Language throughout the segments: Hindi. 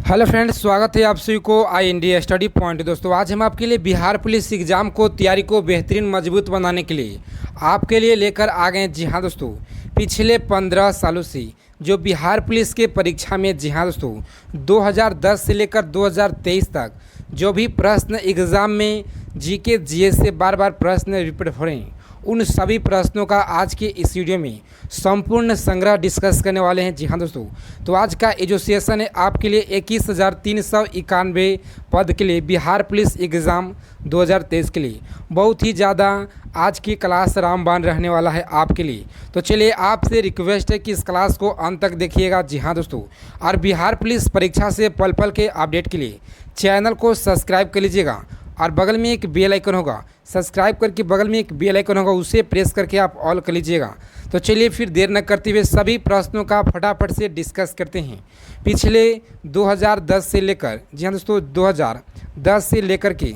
हेलो फ्रेंड्स, स्वागत है आप सभी को आई इंडिया स्टडी पॉइंट। दोस्तों, आज हम आपके लिए बिहार पुलिस एग्ज़ाम को तैयारी को बेहतरीन मजबूत बनाने के लिए आपके लिए लेकर आ गए। जी हाँ दोस्तों, पिछले 15 सालों से जो बिहार पुलिस के परीक्षा में, जी हाँ दोस्तों, 2010 से लेकर 2023 तक जो भी प्रश्न एग्ज़ाम में जीके जीएस से बार बार प्रश्न रिपीट हो रहे हैं, उन सभी प्रश्नों का आज के इस वीडियो में संपूर्ण संग्रह डिस्कस करने वाले हैं। जी हाँ दोस्तों, तो आज का ये जो सेशन है आपके लिए 21,391 पद के लिए बिहार पुलिस एग्ज़ाम 2023 के लिए बहुत ही ज़्यादा आज की क्लास रामबाण रहने वाला है आपके लिए। तो चलिए, आपसे रिक्वेस्ट है कि इस क्लास को अंत तक देखिएगा। जी हाँ दोस्तों, और बिहार पुलिस परीक्षा से पल पल के अपडेट के लिए चैनल को सब्सक्राइब कर लीजिएगा और बगल में एक बेल आइकन होगा, सब्सक्राइब करके बगल में एक बेल आइकन होगा, उसे प्रेस करके आप ऑल कर लीजिएगा। तो चलिए फिर देर न करते हुए सभी प्रश्नों का फटाफट से डिस्कस करते हैं। पिछले 2010 से लेकर, जी हाँ दोस्तों, 2010 से लेकर के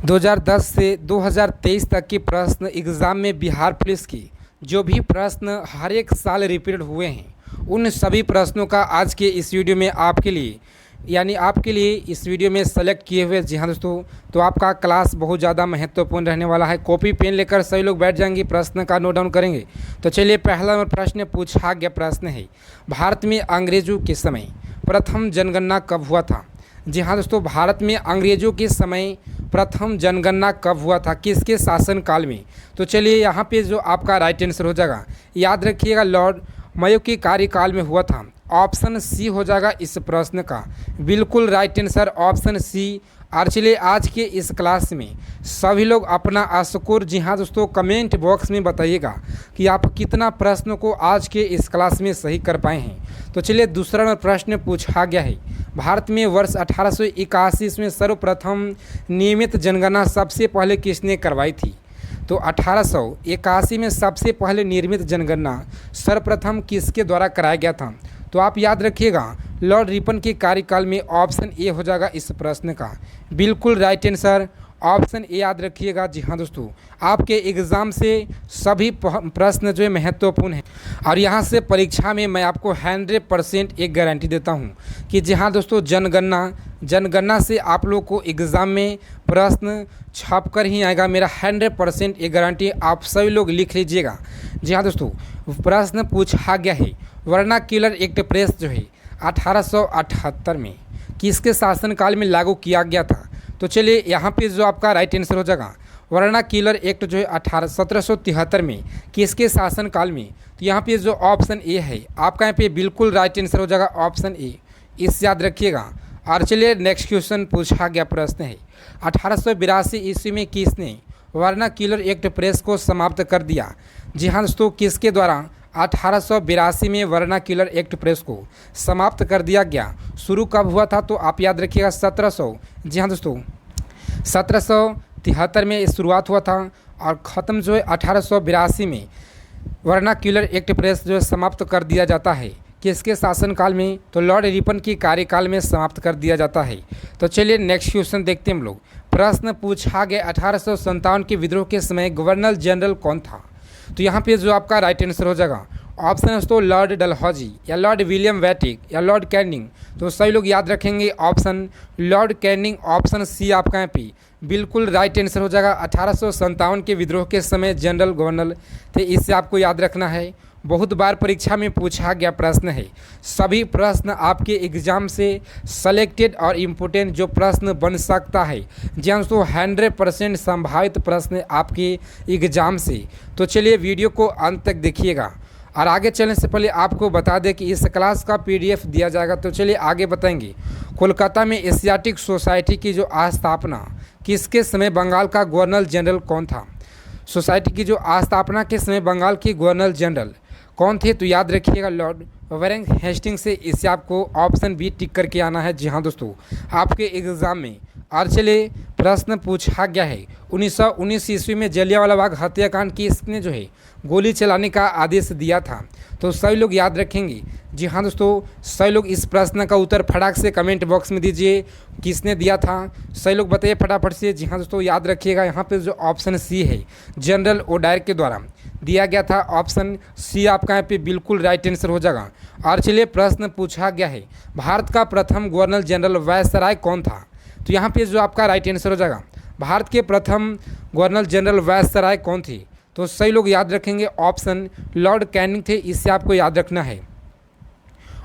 2010 से 2023 तक के प्रश्न एग्ज़ाम में बिहार पुलिस की जो भी प्रश्न हर एक साल रिपीट हुए हैं, उन सभी प्रश्नों का आज के इस वीडियो में आपके लिए इस वीडियो में सेलेक्ट किए हुए। जी हाँ दोस्तों, तो आपका क्लास बहुत ज़्यादा महत्वपूर्ण रहने वाला है। कॉपी पेन लेकर सभी लोग बैठ जाएंगे, प्रश्न का नोट डाउन करेंगे। तो चलिए, पहला प्रश्न पूछा गया प्रश्न है, भारत में अंग्रेज़ों के समय प्रथम जनगणना कब हुआ था? जी हाँ दोस्तों, भारत में अंग्रेज़ों के समय प्रथम जनगणना कब हुआ था, किसके शासनकाल में? तो चलिए, यहाँ पे जो आपका राइट आंसर हो जाएगा, याद रखिएगा, लॉर्ड मायो के कार्यकाल में हुआ था। ऑप्शन सी हो जाएगा इस प्रश्न का बिल्कुल राइट आंसर, ऑप्शन सी। और चलिए, आज के इस क्लास में सभी लोग अपना स्कोर, जी हाँ दोस्तों, कमेंट बॉक्स में बताइएगा कि आप कितना प्रश्नों को आज के इस क्लास में सही कर पाए हैं। तो चलिए, दूसरा प्रश्न पूछा गया है, भारत में वर्ष 1881 में सर्वप्रथम नियमित जनगणना सबसे पहले किसने करवाई थी? तो 1881 में सबसे पहले निर्मित जनगणना सर्वप्रथम किसके द्वारा कराया गया था? तो आप याद रखिएगा, लॉर्ड रिपन के कार्यकाल में। ऑप्शन ए हो जाएगा इस प्रश्न का बिल्कुल राइट आंसर, ऑप्शन ए याद रखिएगा। जी हाँ दोस्तों, आपके एग्ज़ाम से सभी प्रश्न जो है महत्वपूर्ण हैं और यहाँ से परीक्षा में मैं आपको 100% एक गारंटी देता हूँ कि जी हाँ दोस्तों, जनगणना से आप लोग को एग्ज़ाम में प्रश्न छाप कर ही आएगा। मेरा 100% एक गारंटी, आप सभी लोग लिख लीजिएगा। जी हाँ दोस्तों, प्रश्न पूछा गया है, वर्नाक्यूलर एक्ट प्रेस जो है 1878 में किसके शासनकाल में लागू किया गया था? तो चलिए, यहाँ पे जो आपका राइट आंसर हो जाएगा, वर्नाक्यूलर एक्ट जो है 1773 में किसके शासनकाल में? तो यहाँ पे जो ऑप्शन ए है आपका, यहाँ पे बिल्कुल राइट आंसर हो जाएगा, ऑप्शन ए, इस याद रखिएगा। और चलिए, नेक्स्ट क्वेश्चन पूछा गया प्रश्न है, 1882 ईस्वी में किसने वर्नाक्यूलर एक्ट प्रेस को समाप्त कर दिया? जी हाँ दोस्तों, किसके द्वारा 1882 में वर्नाक्यूलर एक्ट प्रेस को समाप्त कर दिया गया? शुरू कब हुआ था? तो आप याद रखिएगा 1700, जी हाँ दोस्तों, 1773 में शुरुआत हुआ था और ख़त्म जो है 1882 में वर्नाक्यूलर एक्ट प्रेस जो है समाप्त कर दिया जाता है। किसके शासनकाल में? तो लॉर्ड रिपन की कार्यकाल में समाप्त कर दिया जाता है। तो चलिए, नेक्स्ट क्वेश्चन देखते हैं हम लोग। प्रश्न पूछा गया, 1857 के विद्रोह के समय गवर्नर जनरल कौन था? तो यहाँ पे जो आपका राइट आंसर हो जाएगा, ऑप्शन है तो लॉर्ड डलहौजी या लॉर्ड विलियम वैटिक या लॉर्ड कैनिंग। तो सभी लोग याद रखेंगे option Lord Canning, option C आपका यहाँ पे बिल्कुल राइट आंसर हो जाएगा। 1857 के विद्रोह के समय जनरल गवर्नर थे, इससे आपको याद रखना है। बहुत बार परीक्षा में पूछा गया प्रश्न है, सभी प्रश्न आपके एग्ज़ाम से सेलेक्टेड और इम्पोर्टेंट जो प्रश्न बन सकता है, जी दोस्तों, 100% संभावित प्रश्न आपके एग्ज़ाम से। तो चलिए, वीडियो को अंत तक देखिएगा और आगे चलने से पहले आपको बता दें कि इस क्लास का PDF दिया जाएगा। तो चलिए आगे बताएंगे। कोलकाता में एशियाटिक सोसाइटी की जो स्थापना किसके समय बंगाल का गवर्नर जनरल कौन था? सोसाइटी की जो स्थापना के समय बंगाल की गवर्नर जनरल कौन थे? तो याद रखिएगा, लॉर्ड वारेन हेस्टिंग्स से। इसे आपको ऑप्शन बी टिक करके आना है। जी हाँ दोस्तों, आपके एग्ज़ाम में। और चलिए, प्रश्न पूछा गया है, 1919 ईस्वी में जलियांवाला बाग हत्याकांड किसने जो है गोली चलाने का आदेश दिया था? तो सभी लोग याद रखेंगे। जी हाँ दोस्तों, सभी लोग इस प्रश्न का उत्तर फटाक से कमेंट बॉक्स में दीजिए, किसने दिया था? सभी लोग बताइए फटाफट से। जी हाँ दोस्तों, याद रखिएगा, यहाँ पे जो ऑप्शन सी है जनरल ओडायर के द्वारा दिया गया था ऑप्शन सी आपका यहाँ पे बिल्कुल राइट आंसर हो जाएगा। और चलिए प्रश्न पूछा गया है, भारत का प्रथम गवर्नर जनरल वायसराय कौन था? तो यहाँ पे जो आपका राइट आंसर हो जाएगा, भारत के प्रथम गवर्नर जनरल वायसराय कौन थे? तो सही लोग याद रखेंगे ऑप्शन लॉर्ड कैनिंग थे, इससे आपको याद रखना है।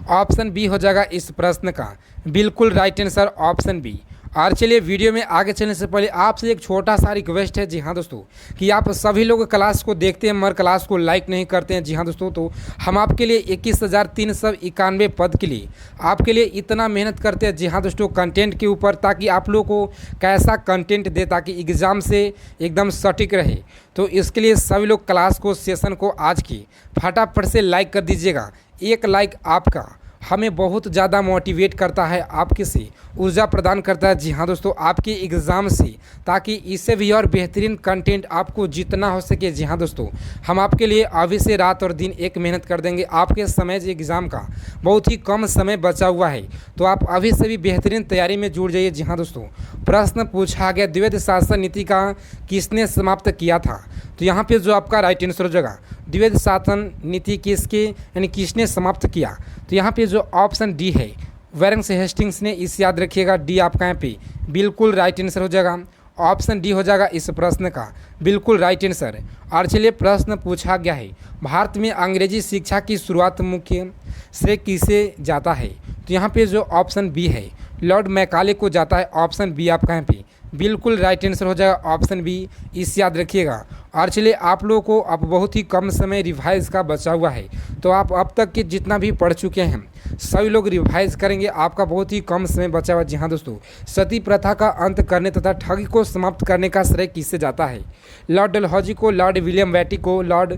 ऑप्शन बी हो जाएगा इस प्रश्न का बिल्कुल राइट आंसर, ऑप्शन बी। और चलिए वीडियो में आगे चलने से पहले आपसे एक छोटा सा रिक्वेस्ट है, जी हाँ दोस्तों, कि आप सभी लोग क्लास को देखते हैं मगर क्लास को लाइक नहीं करते हैं। जी हाँ दोस्तों, तो हम आपके लिए 21,391 पद के लिए आपके लिए इतना मेहनत करते हैं, जी हाँ दोस्तों, कंटेंट के ऊपर, ताकि आप लोग को कैसा कंटेंट दे ताकि एग्ज़ाम से एकदम सटीक रहे। तो इसके लिए सभी लोग क्लास को, सेशन को आज की फटाफट से लाइक कर दीजिएगा। एक लाइक आपका हमें बहुत ज़्यादा मोटिवेट करता है, आपके से ऊर्जा प्रदान करता है, जी हाँ दोस्तों, आपके एग्ज़ाम से, ताकि इससे भी और बेहतरीन कंटेंट आपको जितना हो सके। जी हाँ दोस्तों, हम आपके लिए अभी से रात और दिन एक मेहनत कर देंगे। आपके समय एग्ज़ाम का बहुत ही कम समय बचा हुआ है, तो आप अभी से भी बेहतरीन तैयारी में जुड़ जाइए। जी हाँ दोस्तों, प्रश्न पूछा गया, द्वैध शासन नीति का किसने समाप्त किया था? तो यहाँ पे जो आपका राइट आंसर हो जाएगा, द्वैध शासन नीति किसके यानी किसने समाप्त किया? तो यहाँ पे जो ऑप्शन डी है, वारेंस हेस्टिंग्स ने, इस याद रखिएगा, डी आपका यहाँ पे बिल्कुल राइट आंसर हो जाएगा। ऑप्शन डी हो जाएगा इस प्रश्न का बिल्कुल राइट आंसर। और चलिए प्रश्न पूछा गया है, भारत में अंग्रेजी शिक्षा की शुरुआत मुख्य श्रेय किसे जाता है? तो यहाँ पे जो ऑप्शन बी है, लॉर्ड मैकाले को जाता है। ऑप्शन बी आपका यहाँ पे बिल्कुल राइट आंसर हो जाएगा, ऑप्शन बी, इस याद रखिएगा। और चलिए आप लोगों को अब बहुत ही कम समय रिवाइज का बचा हुआ है, तो आप अब तक के जितना भी पढ़ चुके हैं सभी लोग रिवाइज करेंगे, आपका बहुत ही कम समय बचा हुआ। जी हाँ दोस्तों, सती प्रथा का अंत करने तथा ठगी को समाप्त करने का श्रेय किससे जाता है? लॉर्ड डलहौजी को, लॉर्ड विलियम बेटी को, लॉर्ड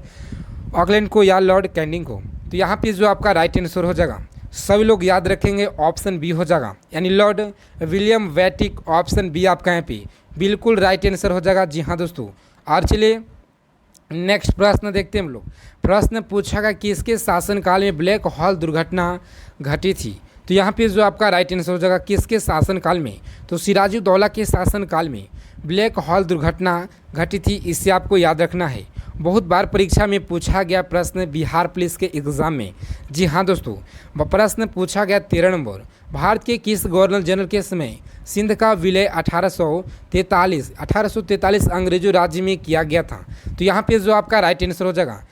ऑकलैंड को या लॉर्ड कैनिंग को? तो यहाँ पे जो आपका राइट आंसर हो जाएगा, सभी लोग याद रखेंगे, ऑप्शन बी हो जाएगा, यानी लॉर्ड विलियम वेटिक। ऑप्शन बी आपका यहाँ पे बिल्कुल राइट आंसर हो जाएगा। जी हाँ दोस्तों, और चलिए नेक्स्ट प्रश्न देखते हैं हम लोग। प्रश्न पूछा गया, किसके शासनकाल में ब्लैक होल दुर्घटना घटी थी? तो यहाँ पे जो आपका राइट आंसर हो जाएगा, किसके शासनकाल में? तो सिराजुद्दौला के शासनकाल में ब्लैक होल दुर्घटना घटी थी, इससे आपको याद रखना है। बहुत बार परीक्षा में पूछा गया प्रश्न बिहार पुलिस के एग्ज़ाम में। जी हाँ दोस्तों, प्रश्न पूछा गया 13 नंबर, भारत के किस गवर्नर जनरल के समय सिंध का विलय 1843 अंग्रेजों राज्य में किया गया था? तो यहाँ पे जो आपका राइट आंसर हो जाएगा,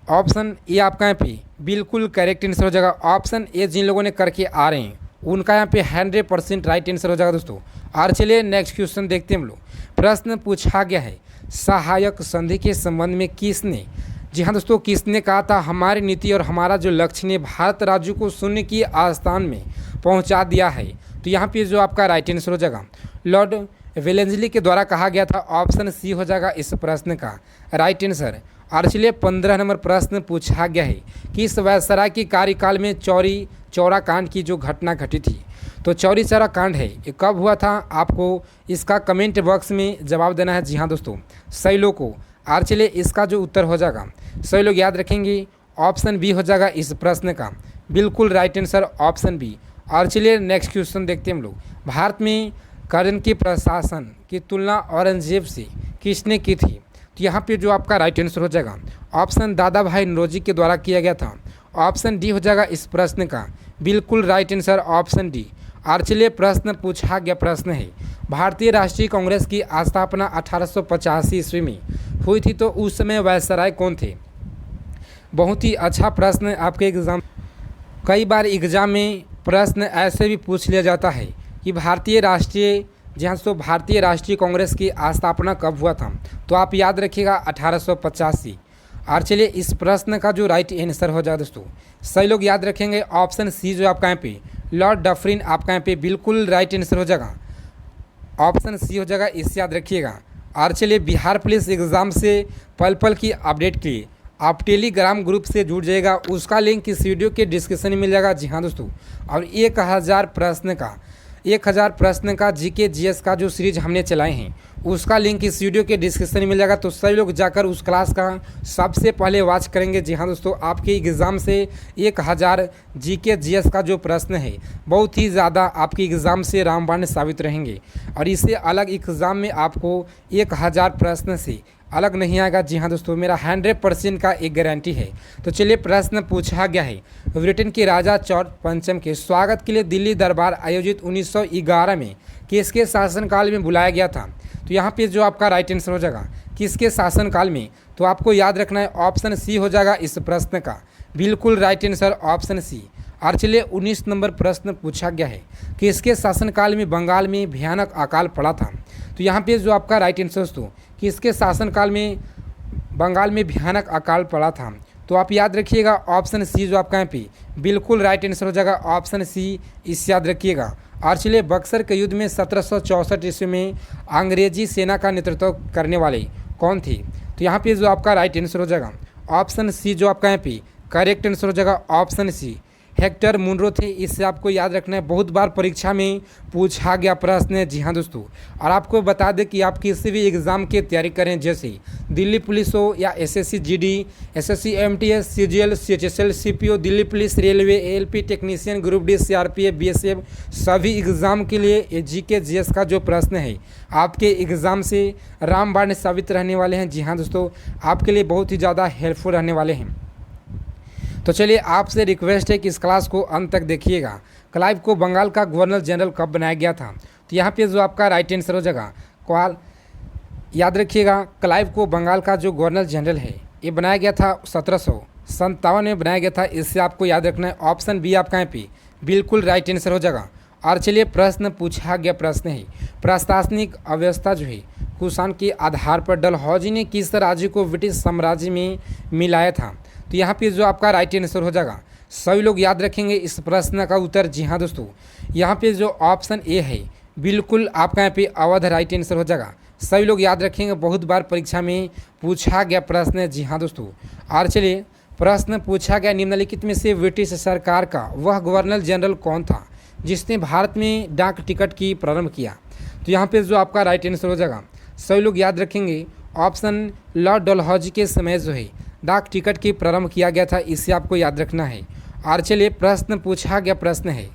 ऑप्शन ए आपका यहाँ पे बिल्कुल करेक्ट आंसर हो जाएगा। ऑप्शन ए जिन लोगों ने करके आ रहे हैं उनका यहाँ पे 100% राइट आंसर हो जाएगा दोस्तों। और चलिए नेक्स्ट क्वेश्चन देखते हैं हम लोग। प्रश्न पूछा गया है, सहायक संधि के संबंध में किसने, जी हाँ दोस्तों, किसने कहा था हमारी नीति और हमारा जो लक्ष्य ने भारत राज्य को शून्य की आस्थान में पहुंचा दिया है? तो यहाँ पे जो आपका राइट आंसर हो जाएगा, लॉर्ड वेलेंसली के द्वारा कहा गया था। ऑप्शन सी हो जाएगा इस प्रश्न का राइट आंसर। और चलिए 15 नंबर प्रश्न पूछा गया है, किस वायसराय के कार्यकाल में चौरी चौरा कांड की जो घटना घटी थी? तो चौरी चौरा कांड है ये कब हुआ था? आपको इसका कमेंट बॉक्स में जवाब देना है। जी हाँ दोस्तों, सही लोग को। और चलिए इसका जो उत्तर हो जाएगा, सही लोग याद रखेंगे, ऑप्शन बी हो जाएगा इस प्रश्न का बिल्कुल राइट आंसर, ऑप्शन बी। और चलिए नेक्स्ट क्वेश्चन देखते हैं हम लोग। भारत में करण के प्रशासन की तुलना औरंगजेब से किसने की थी? तो यहाँ पे जो आपका राइट आंसर हो जाएगा, ऑप्शन दादा भाई नौरोजी के द्वारा किया गया था। ऑप्शन डी हो जाएगा इस प्रश्न का बिल्कुल राइट आंसर, ऑप्शन डी। और चलिए प्रश्न पूछा गया प्रश्न है, भारतीय राष्ट्रीय कांग्रेस की स्थापना 1885 ईस्वी में हुई थी, तो उस समय वायसराय कौन थे? बहुत ही अच्छा प्रश्न आपके एग्ज़ाम, कई बार एग्ज़ाम में प्रश्न ऐसे भी पूछ लिया जाता है कि भारतीय राष्ट्रीय कांग्रेस की स्थापना कब हुआ था? तो आप याद रखिएगा 1885। और चलिए इस प्रश्न का जो राइट आंसर हो जाए दोस्तों, सही लोग याद रखेंगे, ऑप्शन सी जो आपका यहाँ पे लॉर्ड डफरिन आपका यहाँ पे बिल्कुल राइट आंसर हो जाएगा, ऑप्शन सी हो जाएगा, इस याद रखिएगा। और चलिए बिहार पुलिस एग्ज़ाम से पल पल की अपडेट के लिए आप टेलीग्राम ग्रुप से जुड़ जाएगा, उसका लिंक इस वीडियो के डिस्क्रिप्शन में मिल जाएगा। जी हाँ दोस्तों, और 1000 प्रश्न का जीके जीएस का जो सीरीज हमने चलाए हैं उसका लिंक इस वीडियो के डिस्क्रिप्शन में मिल जाएगा, तो सभी लोग जाकर उस क्लास का सबसे पहले वॉच करेंगे। जी हाँ दोस्तों, आपके एग्ज़ाम से 1000 जीके जीएस का जो प्रश्न है बहुत ही ज़्यादा आपके एग्ज़ाम से रामबाण साबित रहेंगे। और इससे अलग एग्ज़ाम में आपको 1000 प्रश्न से अलग नहीं आएगा। जी हाँ दोस्तों, मेरा 100% का एक गारंटी है। तो चलिए प्रश्न पूछा गया है, ब्रिटेन के राजा जॉर्ज पंचम के स्वागत के लिए दिल्ली दरबार आयोजित 1911 में किसके शासनकाल में बुलाया गया था। तो यहाँ पे जो आपका राइट आंसर हो जाएगा किसके शासनकाल में, तो आपको याद रखना है ऑप्शन सी हो जाएगा इस प्रश्न का बिल्कुल राइट आंसर ऑप्शन सी। और चलिए 19 नंबर प्रश्न पूछा गया है कि इसके शासनकाल में बंगाल में भयानक अकाल पड़ा था। तो यहाँ पे जो आपका राइट आंसर दोस्तों कि इसके शासनकाल में बंगाल में भयानक अकाल पड़ा था, तो आप याद रखिएगा ऑप्शन सी जो आपका यहाँ पे बिल्कुल राइट आंसर हो जाएगा ऑप्शन सी, इस याद रखिएगा। और चलिए बक्सर के युद्ध में 1764 ईस्वी में अंग्रेजी सेना का नेतृत्व करने वाले कौन थे। तो यहाँ पे जो आपका राइट आंसर हो जाएगा ऑप्शन सी जो आपका यहाँ पे करेक्ट आंसर हो जाएगा ऑप्शन सी, हेक्टर मुनरो थे। इससे आपको याद रखना है, बहुत बार परीक्षा में पूछा गया प्रश्न है। जी हाँ दोस्तों, और आपको बता दें कि आप किसी भी एग्ज़ाम की तैयारी करें, जैसे दिल्ली पुलिस हो या SSC GD, SSC MTS, CGL, CHSL, CPO, Delhi police, railway, ALP technician, group D, CRPF, BSF, सभी एग्ज़ाम के लिए जीके जीएस का जो प्रश्न है आपके एग्ज़ाम से रामबाण साबित रहने वाले हैं। जी हाँ दोस्तों, आपके लिए बहुत ही ज़्यादा हेल्पफुल रहने वाले हैं। तो चलिए आपसे रिक्वेस्ट है कि इस क्लास को अंत तक देखिएगा। क्लाइव को बंगाल का गवर्नर जनरल कब बनाया गया था। तो यहाँ पे जो आपका राइट आंसर हो जाएगा क्वाल, याद रखिएगा क्लाइव को बंगाल का जो गवर्नर जनरल है ये बनाया गया था 1757 में बनाया गया था। इससे आपको याद रखना है ऑप्शन बी आपका यहाँ पे बिल्कुल राइट आंसर हो जाएगा। और चलिए प्रश्न पूछा गया प्रश्न है, प्रशासनिक अव्यवस्था जो है कुषाण के आधार पर डलहौजी ने किस राज्य को ब्रिटिश साम्राज्य में मिलाया था। तो यहाँ पे जो आपका राइट आंसर हो जाएगा, सभी लोग याद रखेंगे इस प्रश्न का उत्तर। जी हाँ दोस्तों, यहाँ पे जो ऑप्शन ए है बिल्कुल आपका यहाँ पे अवध राइट आंसर हो जाएगा। सभी लोग याद रखेंगे, बहुत बार परीक्षा में पूछा गया प्रश्न है। जी हाँ दोस्तों, और चलिए प्रश्न पूछा गया, निम्नलिखित में से ब्रिटिश सरकार का वह गवर्नर जनरल कौन था जिसने भारत में डाक टिकट की प्रारंभ किया। तो यहाँ पे जो आपका राइट आंसर हो जाएगा, सभी लोग याद रखेंगे ऑप्शन लॉर्ड डलहौजी के समय जो है डाक टिकट की प्रारंभ किया गया था, इससे आपको याद रखना है। और चलिए प्रश्न पूछा गया प्रश्न है,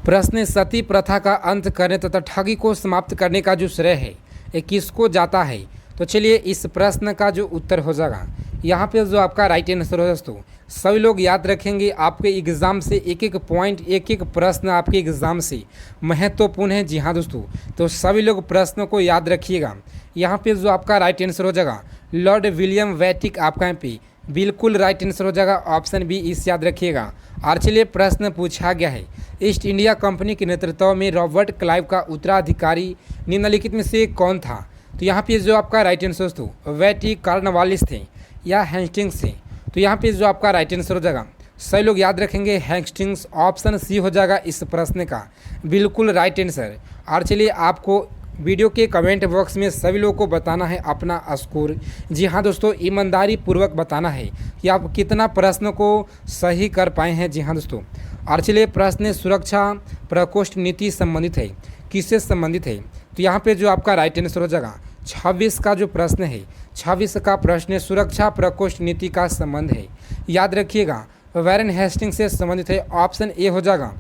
प्रश्न सती प्रथा का अंत करने तथा ठगी को समाप्त करने का जो श्रेय है ये किसको जाता है। तो चलिए इस प्रश्न का जो उत्तर हो जाएगा, यहाँ पे जो आपका राइट आंसर हो दोस्तों, सभी लोग याद रखेंगे आपके एग्ज़ाम से एक एक पॉइंट, एक एक प्रश्न आपके एग्ज़ाम से महत्वपूर्ण है। जी हाँ दोस्तों, तो सभी लोग प्रश्नों को याद रखिएगा। यहाँ पे जो आपका राइट आंसर हो जाएगा लॉर्ड विलियम वैटिक आपका यहाँ पे बिल्कुल राइट आंसर हो जाएगा ऑप्शन बी, इस याद रखिएगा। और चलिए प्रश्न पूछा गया है, ईस्ट इंडिया कंपनी के नेतृत्व में रॉबर्ट क्लाइव का उत्तराधिकारी निम्नलिखित में से कौन था। तो यहाँ पे जो आपका राइट आंसर दोस्तों वैटिक कॉर्नवालिस थे या हेस्टिंग्स थे। तो यहाँ पे जो आपका राइट आंसर हो जाएगा, सभी लोग याद रखेंगे हेस्टिंग्स, ऑप्शन सी हो जाएगा इस प्रश्न का बिल्कुल राइट आंसर। और चलिए आपको वीडियो के कमेंट बॉक्स में सभी लोगों को बताना है अपना स्कोर। जी हाँ दोस्तों, ईमानदारी पूर्वक बताना है कि आप कितना प्रश्नों को सही कर पाए हैं। जी हाँ दोस्तों, और चलिए प्रश्न सुरक्षा प्रकोष्ठ नीति संबंधित है, किससे संबंधित है। तो यहाँ पे जो आपका राइट आंसर हो जाएगा 26 का जो प्रश्न है, 26 का प्रश्न सुरक्षा प्रकोष्ठ नीति का संबंध है। याद रखिएगा वैरन हेस्टिंग्स से संबंधित है, ऑप्शन ए हो जाएगा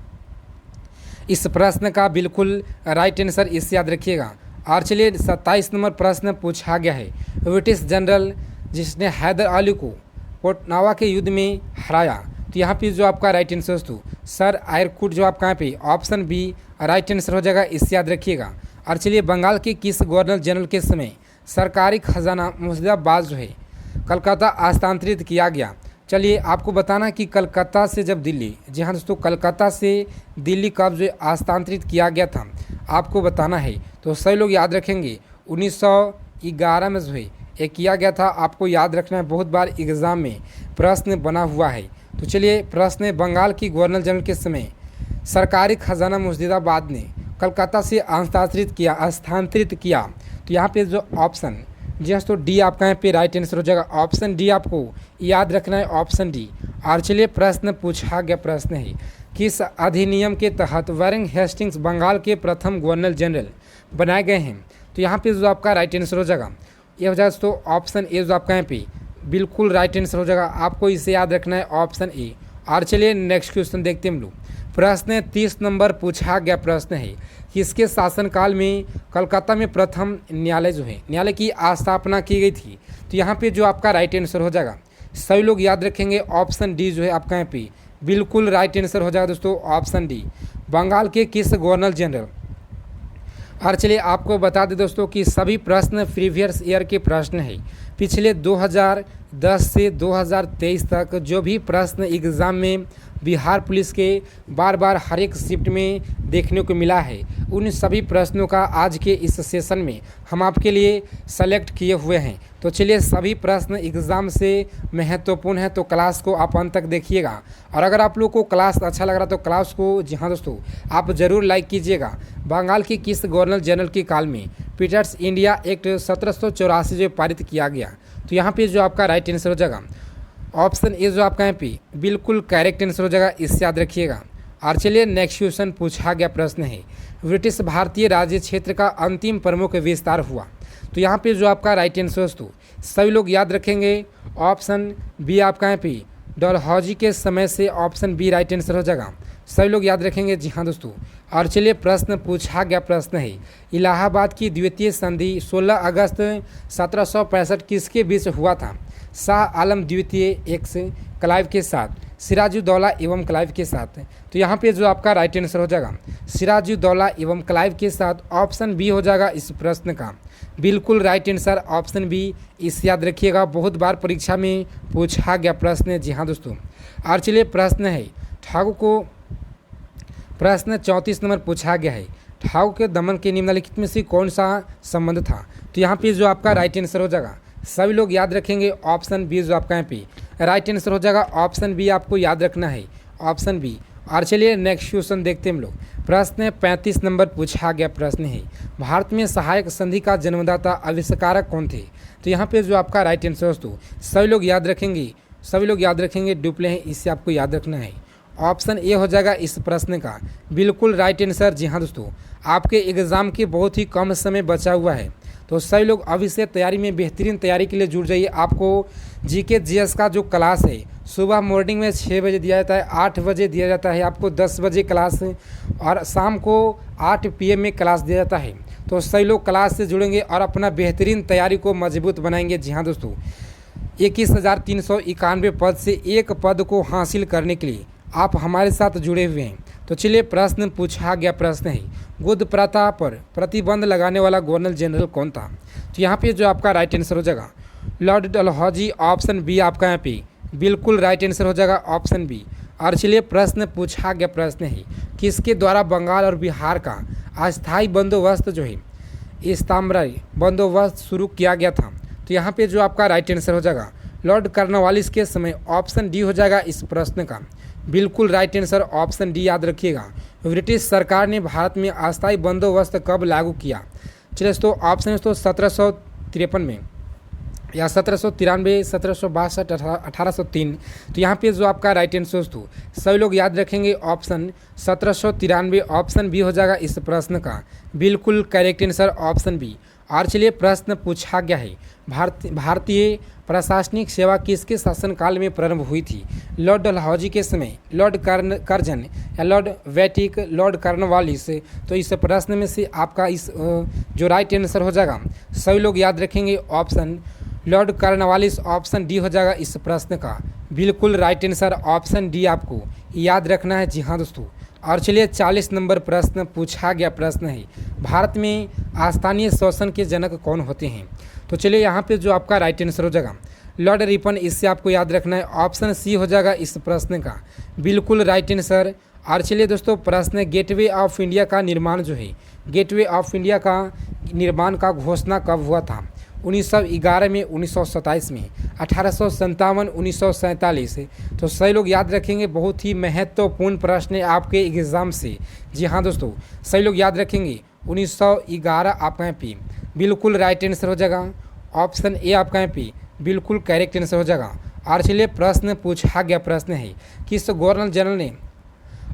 इस प्रश्न का बिल्कुल राइट आंसर, इस याद रखिएगा। और चलिए 27 नंबर प्रश्न पूछा गया है, ब्रिटिश जनरल जिसने हैदर अली को पोटनावा के युद्ध में हराया। तो यहाँ पे जो आपका राइट आंसर दोस्तों सर आयरकुट जो आपका यहाँ पे ऑप्शन बी राइट आंसर हो जाएगा, इस याद रखिएगा। और चलिए बंगाल के किस गवर्नर जनरल के समय सरकारी खजाना मुर्शिदाबाद जो है कलकत्ता हस्तांतरित किया गया। चलिए आपको बताना कि कलकत्ता से जब दिल्ली, जी हाँ दोस्तों, कलकत्ता से दिल्ली कब जो हस्तांतरित किया गया था आपको बताना है। तो सभी लोग याद रखेंगे 1911 में जो है ये किया गया था, आपको याद रखना है, बहुत बार एग्ज़ाम में प्रश्न बना हुआ है। तो चलिए प्रश्न बंगाल की गवर्नर जनरल के समय सरकारी खजाना मुर्शिदाबाद ने कलकत्ता से हस्तांतरित किया। तो यहाँ पे जो ऑप्शन जी हाँ तो डी आपका यहाँ पे राइट आंसर हो जाएगा, ऑप्शन डी आपको याद रखना है, ऑप्शन डी। और चलिए प्रश्न पूछा गया प्रश्न है, किस अधिनियम के तहत वैरन हेस्टिंग्स बंगाल के प्रथम गवर्नर जनरल बनाए गए हैं। तो यहाँ पे जो आपका राइट आंसर हो जाएगा ये हो जाएगा तो ऑप्शन ए जो आपका यहाँ पे बिल्कुल राइट आंसर हो जाएगा, आपको इसे याद रखना है, ऑप्शन ए। और चलिए नेक्स्ट क्वेश्चन देखते हैं हम लोग, प्रश्न 30 नंबर पूछा गया प्रश्न है, किसके शासनकाल में कलकत्ता में प्रथम न्यायालय की स्थापना की गई थी। तो यहाँ पे जो आपका राइट आंसर हो जाएगा, सभी लोग याद रखेंगे ऑप्शन डी जो है आपका यहाँ पे बिल्कुल राइट आंसर हो जाएगा दोस्तों, ऑप्शन डी। बंगाल के किस गवर्नर जनरल। और चलिए आपको बता दें दोस्तों कि सभी प्रश्न प्रीवियस ईयर के प्रश्न है। पिछले 2010 से 2023 तक जो भी प्रश्न एग्ज़ाम में बिहार पुलिस के बार बार हर एक शिफ्ट में देखने को मिला है, उन सभी प्रश्नों का आज के इस सेशन में हम आपके लिए सेलेक्ट किए हुए हैं। तो चलिए सभी प्रश्न एग्ज़ाम से महत्वपूर्ण है, तो क्लास को आप अंत तक देखिएगा। और अगर आप लोग को क्लास अच्छा लग रहा तो क्लास को जी हाँ दोस्तों आप ज़रूर लाइक कीजिएगा। बंगाल की किस गवर्नर जनरल के काल में पीटर्स इंडिया एक्ट 1784 जो पारित किया गया। तो यहाँ पे जो आपका राइट आंसर हो जाएगा ऑप्शन ए जो आपका यहाँ पे बिल्कुल करेक्ट आंसर हो जाएगा, इससे याद रखिएगा। और चलिए नेक्स्ट क्वेश्चन पूछा गया प्रश्न है, ब्रिटिश भारतीय राज्य क्षेत्र का अंतिम प्रमुख विस्तार हुआ। तो यहाँ पे जो आपका राइट आंसर दोस्तों सभी लोग याद रखेंगे ऑप्शन बी आपका यहाँ पे डलहौजी के समय से, ऑप्शन बी राइट आंसर हो जाएगा, सभी लोग याद रखेंगे जी हाँ दोस्तों। और चलिए प्रश्न पूछा गया प्रश्न है, इलाहाबाद की द्वितीय संधि 16 अगस्त 1765 किसके बीच हुआ था। शाह आलम द्वितीय एक्स क्लाइव के साथ, सिराजुद्दौला एवं क्लाइव के साथ। तो यहाँ पे जो आपका राइट आंसर हो जाएगा सिराजुद्दौला एवं क्लाइव के साथ, ऑप्शन बी हो जाएगा इस प्रश्न का बिल्कुल राइट आंसर, ऑप्शन बी। इस याद रखिएगा, बहुत बार परीक्षा में पूछा गया प्रश्न है जी हाँ दोस्तों। और चलिए प्रश्न है ठाकुर को, प्रश्न 34 नंबर पूछा गया है, ठाकुर के दमन के निम्नलिखित में से कौन सा संबंध था। तो यहाँ पे जो आपका राइट आंसर हो जाएगा सभी लोग याद रखेंगे ऑप्शन बी जो आपका यहाँ पे राइट आंसर हो जाएगा, ऑप्शन बी आपको याद रखना है, ऑप्शन बी। और चलिए नेक्स्ट क्वेश्चन देखते हैं हम लोग। प्रश्न 35 नंबर पूछा गया प्रश्न है, भारत में सहायक संधि का जन्मदाता आविष्कारक कौन थे। तो यहाँ पे जो आपका राइट आंसर दोस्तों सभी लोग याद रखेंगे डुप्ले हैं, इससे आपको याद रखना है, ऑप्शन ए हो जाएगा इस प्रश्न का बिल्कुल राइट आंसर। जी हाँ दोस्तों, आपके एग्ज़ाम के बहुत ही कम समय बचा हुआ है, तो सभी लोग अभी से तैयारी में बेहतरीन तैयारी के लिए जुड़ जाइए। आपको जीके जीएस का जो क्लास है सुबह मॉर्निंग में 6 बजे दिया जाता है, 8 बजे दिया जाता है, आपको 10 बजे क्लास और शाम को 8 PM में क्लास दिया जाता है। तो सभी लोग क्लास से जुड़ेंगे और अपना बेहतरीन तैयारी को मजबूत बनाएंगे। जी हाँ दोस्तों, 21,391 पद से एक पद को हासिल करने के लिए आप हमारे साथ जुड़े हुए हैं। तो चलिए प्रश्न पूछा गया प्रश्न है, गुद प्रथा पर प्रतिबंध लगाने वाला गवर्नर जनरल कौन था। तो यहाँ पे जो आपका राइट आंसर हो जाएगा लॉर्ड डलहौजी, ऑप्शन बी आपका यहाँ पे बिल्कुल राइट आंसर हो जाएगा, ऑप्शन बी। और चलिए प्रश्न पूछा गया प्रश्न है, किसके द्वारा बंगाल और बिहार का अस्थायी बंदोबस्त जो है इस्ताम्बराई बंदोबस्त शुरू किया गया था। तो यहाँ पे जो आपका राइट आंसर हो जाएगा लॉर्ड कॉर्नवालिस के समय, ऑप्शन डी हो जाएगा इस प्रश्न का बिल्कुल राइट आंसर, ऑप्शन डी याद रखिएगा। ब्रिटिश सरकार ने भारत में अस्थायी बंदोबस्त कब लागू किया। चलिए दोस्तों ऑप्शन दोस्तों 1753 में या 1793, 1762, 1803। तो यहाँ पे जो आपका राइट आंसर दोस्तों सभी लोग याद रखेंगे ऑप्शन 1793, ऑप्शन बी हो जाएगा इस प्रश्न का बिल्कुल करेक्ट आंसर, ऑप्शन बी। और चलिए प्रश्न पूछा गया है, भारतीय प्रशासनिक सेवा किसके शासनकाल में प्रारंभ हुई थी। लॉर्ड डलहौजी के समय, लॉर्ड कर्जन या लॉर्ड वेटिक, लॉर्ड कॉर्नवालिस। तो इस प्रश्न में से आपका इस जो राइट आंसर हो जाएगा सभी लोग याद रखेंगे option Lord Cornwallis, option D हो जाएगा इस प्रश्न का बिल्कुल राइट आंसर, ऑप्शन डी आपको याद रखना है। जी हाँ दोस्तों, और चलिए 40 नंबर प्रश्न पूछा गया प्रश्न है, भारत में स्थानीय शासन के जनक कौन होते हैं। तो चलिए यहाँ पे जो आपका राइट आंसर हो जाएगा लॉर्ड रिपन, इससे आपको याद रखना है, ऑप्शन सी हो जाएगा इस प्रश्न का बिल्कुल राइट आंसर। और चलिए दोस्तों प्रश्न, गेटवे ऑफ इंडिया का निर्माण जो है, गेटवे ऑफ इंडिया का निर्माण का घोषणा कब हुआ था। 1911 में, 1927 में, 1857, 1947। तो सही लोग याद रखेंगे, बहुत ही महत्वपूर्ण प्रश्न है आपके एग्ज़ाम से। जी हाँ दोस्तों, सही लोग याद रखेंगे 1911 आपका यहाँ पे बिल्कुल राइट आंसर हो जाएगा, ऑप्शन ए आपका यहाँ पे बिल्कुल करेक्ट आंसर हो जाएगा। और चलिए प्रश्न पूछा गया प्रश्न है, किस गवर्नर जनरल ने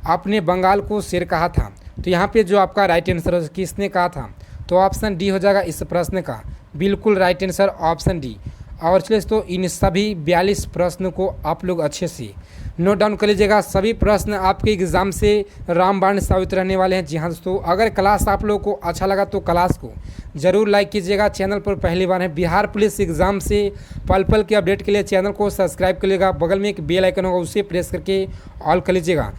अपने बंगाल को शेर कहा था। तो यहाँ पे जो आपका राइट आंसर किसने कहा था, तो ऑप्शन डी हो जाएगा इस प्रश्न का बिल्कुल राइट आंसर, ऑप्शन डी। और चलिए तो इन सभी 42 प्रश्न को आप लोग अच्छे से नोट डाउन कर लीजिएगा, सभी प्रश्न आपके एग्ज़ाम से रामबाण साबित रहने वाले हैं। जी हाँ दोस्तों, अगर क्लास आप लोगों को अच्छा लगा तो क्लास को ज़रूर लाइक कीजिएगा। चैनल पर पहली बार है, बिहार पुलिस एग्ज़ाम से पल पल के अपडेट के लिए चैनल को सब्सक्राइब कर लीजिएगा। बगल में एक बेल आइकन होगा, उसे प्रेस करके ऑल कर लीजिएगा